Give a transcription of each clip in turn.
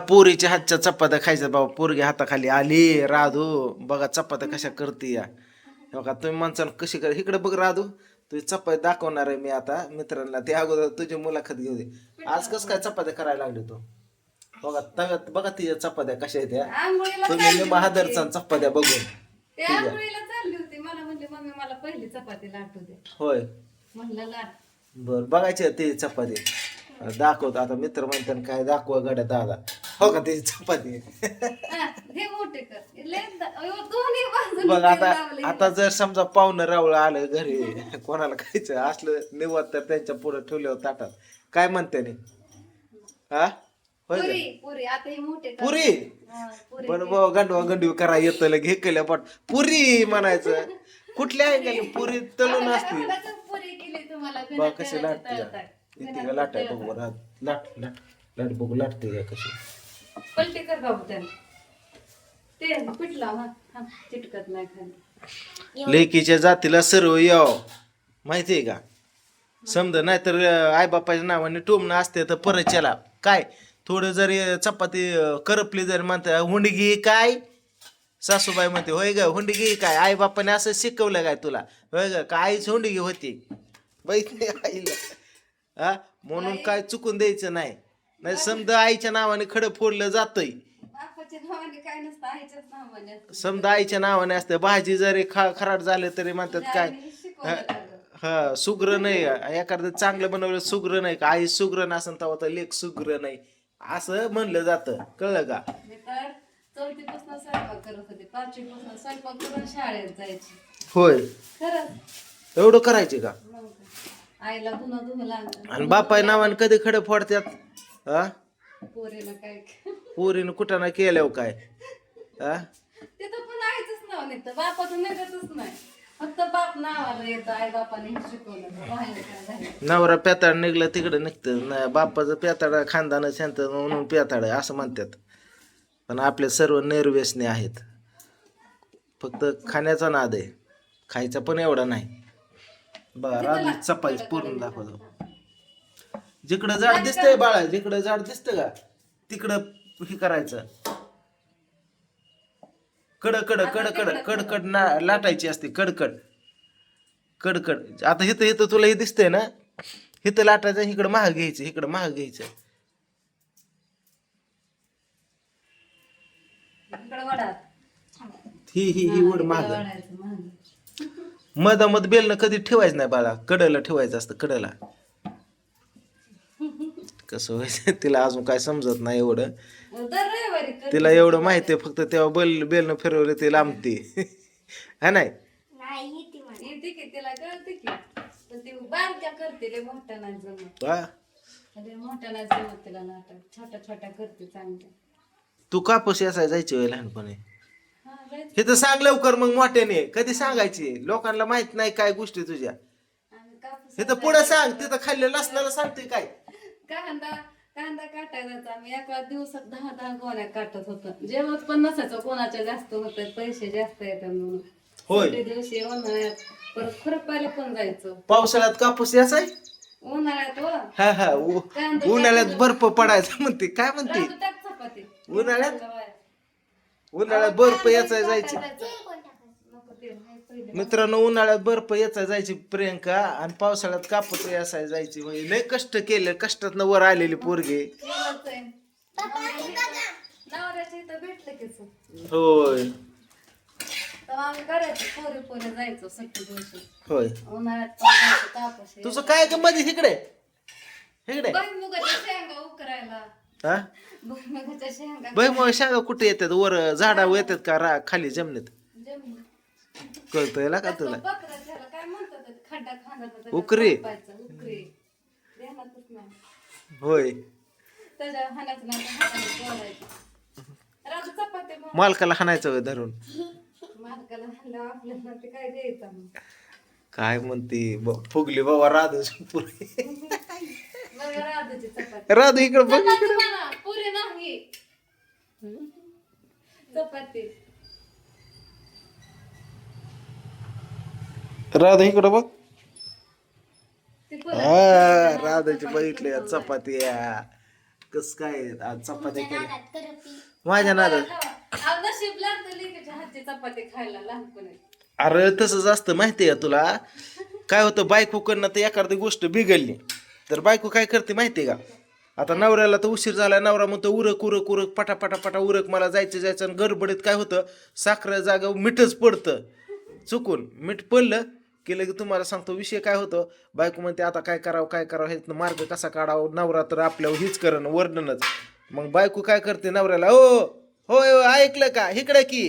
पोरीच्या हातच्या चपात्या खायच्या बाबा. पोरगी हाताखाली आली राधू. बघा चपात्या कशा करते या. बघा तुम्ही म्हणसाल कशी कर. इकडे बघ राधू, तुझी चपाती दाखवणार आहे मी आता मित्रांना. ते अगोदर तुझी मुलाखत घेऊ दे. आज कस काय चपात्या करायला लागली तू. बघा तव्यात बघा तिच्या चपात्या कशा आहेत या. आंघोळीला तुम्ही चालली महादरचा होती. चपात्या बघून. ते आंघोळीला चालली होती. मला म्हणले मम्मी मला पहिली चपाती लाटू दे. होय म्हणलं लाट. बर बघायची ते चपाती दाखवतो आता. मित्र म्हणतात काय दाखवा गड्या दादा. हो का त्याची चपाती. हा, हे मोठे कर. दोन्ही बाजून बघ आता लावले. आता जर समजा पाहुणं रावळ आलं घरी, कोणाला खायचं असलं निवड तर त्यांच्या पुढे ठेवल्यावर ताटात काय म्हणते नी. हा होय का? पुरी पुरी आता हे मोठे कर. पुरी हा, पुरी पण गंडवा गंडवी करा येतं घे केल्या पण पुरी म्हणायचं. कुठल्या आहे पुरी तळून असते. मला तर पुरी केली तुम्हाला. बघ कशी लाटते इथे लाटाय बघ बरं. लाट लाट लाट बघू लाटते का कशी. पलटी कर बाबू त्याला. ते पिटला हा हा, चिटकत नाही खाली. लेकीच्या जातीला सर्व याव माहितीये का. समजा नाहीतर आई बापाच्या नावाने टोमणं असते तर परत चला काय. थोडं जरी चपाती करपली जरी म्हणते हुंडगी काय. सासूबाई म्हणते होय ग हुंडगी काय. आई बापाने असं शिकवलं काय तुला होय ग का आईच हुंडगी होती. बघितली आईला. हा म्हणून काय चुकून द्यायचं नाही. नाही समजा आईच्या नावाने खडं फोडलं जातंय. बापाच्या नावाने काय नसतं, आईच्याच नावाने असतं. समजा आईच्या नावाने असते. भाजी जरी खराब झाले तरी म्हणतात काय आईने शिकवलं त्याला. हा सुग्र नाही. एखादं चांगलं बनवलं सुग्र नाही का. आई सुग्र नसन तेव्हा तर लेख सुग्र नाही असं म्हणलं जातं. कळलं का. मी तर चौथीपासून स्वयंपाक करत होते. पाचवीपासून स्वयंपाक करून शाळेत जायची. होय खरंच एवढं करायचे का. मग काय. आईला धुणं धुवं लागलं. आणि बापाय नावाने कधी खडे फोडतात. हा पोरीला काय पोरीनं कुठं ना केल्यावर काय. हा तिथं पण आईचंच नाव निघतं. बापाचं निघतच नाही. फक्त बाप नावाला येतं. आई बापाने हे शिकवलं. बाहेर काय झालं. नवरा पेताड निघला तिकडे निघतं. नाही बापाचं पेताड खानदान शांत म्हणून पेताड आहे असं म्हणतात. पण आपले सर्व निर्व्यसनी आहेत. फक्त खाण्याचा नाद आहे. खायचा पण एवढा नाही. बघा राजू चपाती पूर्ण दाखवतो. जिकडं झाड दिसतंय बाळा, जिकडं झाड दिसतं का तिकडं हे करायचं. कडकड कडकड कडकड लाटायची असते. कडकड कडकड. आता इथं इथं तुला हे दिसतंय ना. इथं लाटायचं इकडं महाग घ्यायचं. इकडं महाग घ्यायचं. इकडं वडा. ही वड महाग. वाढायचं महाग. मधामध बेलनं कधी ठेवायचं नाही बाळा. कडला ठेवायचं असतं. कडला कसं व्हायचं तिला अजून काय समजत नाही एवढं. दर रविवारी करते. तिला एवढं माहिती आहे फक्त तेव्हा बेलनं फिरवलं ते लांबते. हा नाही येते की तिला कळते की. पण ती बारक्या करते. लय मोठ्या नाही जमत. वा लय मोठ्या नाही जमत तिला नाटक. छोट्या छोट्या करते चांगल्या. तू कापूस यासाय जायची वेळ लहानपणी. हा जायचं. हे तर सांग लवकर मग मोठ्याने. कधी सांगायची लोकांना माहित नाही काय गोष्टी तुझ्या. आम्ही कापूस हे तर पुढे सांग. तिथं खाल्लेलं असल्याला सांगते काय. कांदा कांदा काटायचा. आम्ही एका दिवसात 10 गोण्या काटत होतो. जेवण पण नसायचं. कोणाच्या जास्त होत पैसे जास्त येतात म्हणून. होय. सुट्टी दिवशी उन्हाळ्यात परत खुरपायला पण जायचो. पावसाळ्यात कापूस याचाय. उन्हाळ्यात व हा हा उन्हाळ्यात बर्फ पडायचा म्हणते. काय म्हणते राजू टाक चपाती. उन्हाळ्यात बर्फ याचा जायची. नको ते नाही पहिले. मित्रांनो उन्हाळ्यात बर्फ याचा जायची प्रियंका. आणि पावसाळ्यात कापूस याचा जायची. म्हणजे लय कष्ट केले. कष्टातनं वर आलेली पोरगी. केलंच आहे. नवऱ्याच्या इथं भेटलं की चल. होय तेव्हा आम्ही करायचो. पोरी पोरी जायचो सुट्टी दिवशी. होय. उन्हाळ्यात पण जायचो कापूस. तुझं काय ग मध्ये इकडे इकडे. भुईमुगाच्या शेंगा उकरायला. हा भुईमुगाच्या शेंगा बाई मग शाळा कुठे येतात. वर झाडावर येतात का खाली जमिनीत. जमिनीत. कळतंय ना का तुला. बकरा त्याला काय म्हणतात ते खड्डा खांदाचा. उकरी. उकरी ध्यानातच नाही. होय त्याच्या हाणाचं नाही हाताने बोलायचं. राजू चपाती मग मालकाला हाणायचं होय धरून. मालकाला हाणल्यावर आपल्याला ते काय द्यायचं मग. काय म्हणते फुगली बाबा राधूची पुरी. बघा राजूची चपाती. राधू इकडे बघ. चपाती म्हणा, पुरी नाही चपाती. राधू इकडे बघ. ती पुरी. हा राधाची बघितले चपाती. कस काय आज चपात्या केल्या माझ्या नादात. अहो, नशीब लागतं लेकीच्या हातची चपाती खायला लहानपणी. अरे तसंच असतं माहितीये का तुला. काय होतं बायकोकडनं तर एखादी गोष्ट बिघडली तर बायको काय करते माहितीये का. आता नवऱ्याला तर उशीर झाला, नवरा म्हणतो उरक उरक उरक पटा पटा पटा उरक मला जायचं आणि गडबडीत काय होतं साखर जागा मीठच पडतं चुकून. मीठ पडलं केलं की तुम्हाला सांगतो विषय काय होतो. बायको म्हणते आता काय करावं हे मार्ग कसा काढावा. नवरा तर आपल्यावर हीच करणं वर्णनच. मग बायको काय करते नवऱ्याला होय ऐकलं का इकडे की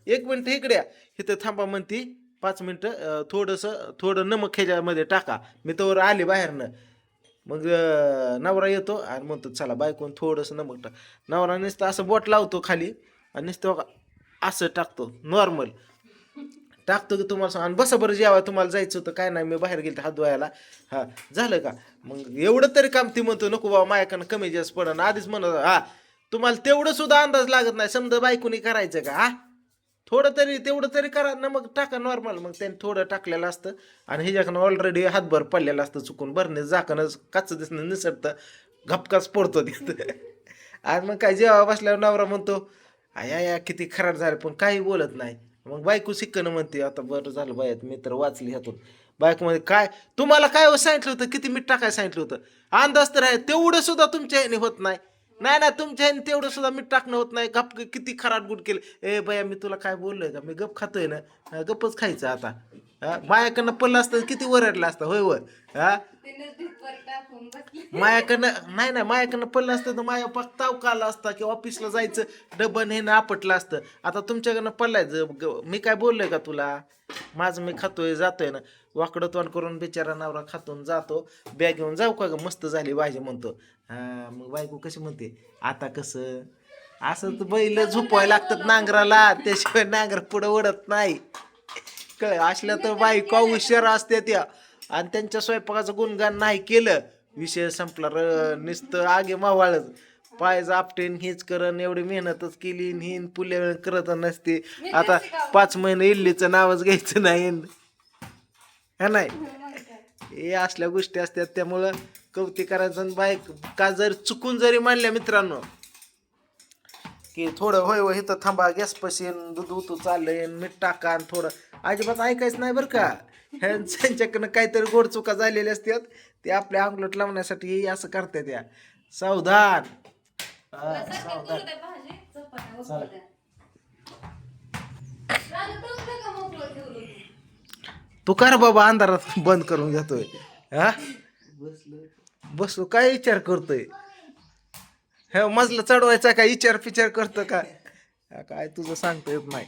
1 मिनिट इकडे इथं थांबा म्हणती 5 मिनिटं थोडं नमक ह्याच्यामध्ये टाका मी तोवर आले बाहेरनं. मग नवरा येतो आणि म्हणतो चला बायकोन थोडंसं नमक टाक. नवरा नुसतं असं बोट लावतो खाली आणि नुसतं असं टाकतो नॉर्मल टाकतो की तुम्हाला सांग आणि बसा बरं जेव्हा तुम्हाला जायचं होतं काय नाही मी बाहेर गेलो हात धुवायला. हा झालं का मग एवढं तरी काम ती म्हणतो नको बाबा माझ्याकडनं कमी जास्त पडन आधीच म्हणत हा तुम्हाला तेवढं सुद्धा अंदाज लागत नाही समजा बायकोनी करायचं का हा तेवढं तरी करा ना मग टाका नॉर्मल. मग त्याने थोडं टाकलेलं असतं आणि ह्याच्याकडनं ऑलरेडी हातभर पडलेलं असतं चुकून भरणे झाकणच काच दिसणं निसटतं घपकाच पडतो तिथं. आणि मग काय जेव्हा बसल्यावर नवरा म्हणतो या किती खराब झालं पण काही बोलत नाही. मग बायको शिक्कन म्हणते आता बरं झालं बायात मी तर वाचली ह्यातून. बायको मध्ये काय तुम्हाला काय सांगितलं होतं किती मीठ टाकायला सांगितलं होतं अंदाज तर आहे तेवढं सुद्धा तुमच्या ह्याने होत नाही. नाही तुमच्या ह्याने तेवढं सुद्धा मीठ टाकणं होत नाही. गप किती खराब गुड केलं बया मी तुला काय बोललोय का मी गप खातोय ना गपच खायचं आता. मायाकडनं पडलं असतं किती वरडलं असतं होय वर हा मायाकडनं पडलं असतं तर माया पाक ताव आला असता की ऑफिसला जायचं डबन हे ना आपटलं असतं. आता तुमच्याकडनं पडलायचं मी काय बोललोय का तुला माझं मी खातोय जातोय ना वाकडं तोंड करून बिचारा नवरा खातून जातो बॅग घेऊन जाऊ का ग मस्त झाली भाजी म्हणतो. हा मग बायको कशी म्हणते आता कसं असं तर बैल झोपवायला लागतात नांगराला त्याशिवाय नांगर पुढं ओढत नाही कळ असल्या तर बायको हुशार असते त्या आणि त्यांच्या स्वयंपाकाचं गुणगान नाही केलं विषय संपला नुसतं आगे मावाळच पायचं आपटेन हेच करण एवढी मेहनतच केली हिन पुल्या वेळ करत नसते. आता 5 महिने इल्लीचं नावच घ्यायचं नाही हा नाही हे असल्या गोष्टी असतात. त्यामुळं कौतिक करायचं बाईक का जर चुकून जरी मानल्या मित्रांनो की थोडं होय इथं थांबा गॅस पशीन दूध उतू चाललंय मीठ टाका आणि थोडं अजिबात ऐकायचं नाही बरं का. ह्यांच्याकडनं काहीतरी गोड चुका झालेल्या असतात ते आपल्या अंगलट लावण्यासाठी असं करतात या सावधान. तू कर बाबा अंधारात बंद करून घेतोय हा बसलो काय विचार करतोय हे मजला चढवायचा काय विचार करतो काय तुझं सांगता येत नाही.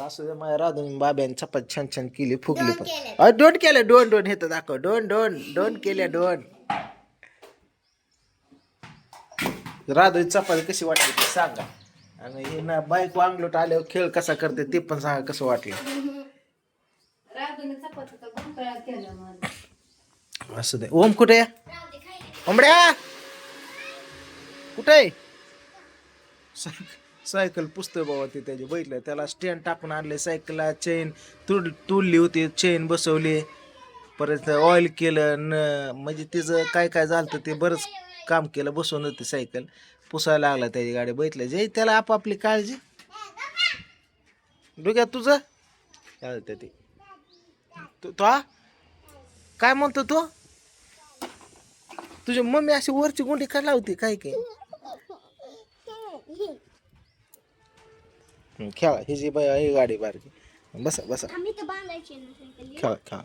असू दे माझ्या राधून बाब्याने चपाती छान केली फुगली पण डोन केल्या डोन हे तर दाखव डोन केल्या डोन. राधू चपाती कशी वाटली ते सांगा आणि हे ना बाईक वांगलोट आल्यावर खेळ कसा करते ते पण सांगा कसं वाटलं. असू दे ओम कुठे ओमड्या कुठे सायकल पुसतोय बाबा ते त्याची बैठलंय त्याला स्टँड टाकून आणले सायकलला चेन तुडली होती चेन बसवली परत ऑइल केलं म्हणजे तिचं काय झालं ते बरंच काम केलं बसवून होती सायकल पुसायला लागला त्याची गाडी बैठल्या जे त्याला आपापली काळजी डोक्यात तुझं चालतं ते तो काय म्हणतो तो तुझी मम्मी अशी वरची गुंडी का लावती काय खेळा ही जी बाई ही गाडी बारकी बसा खेळा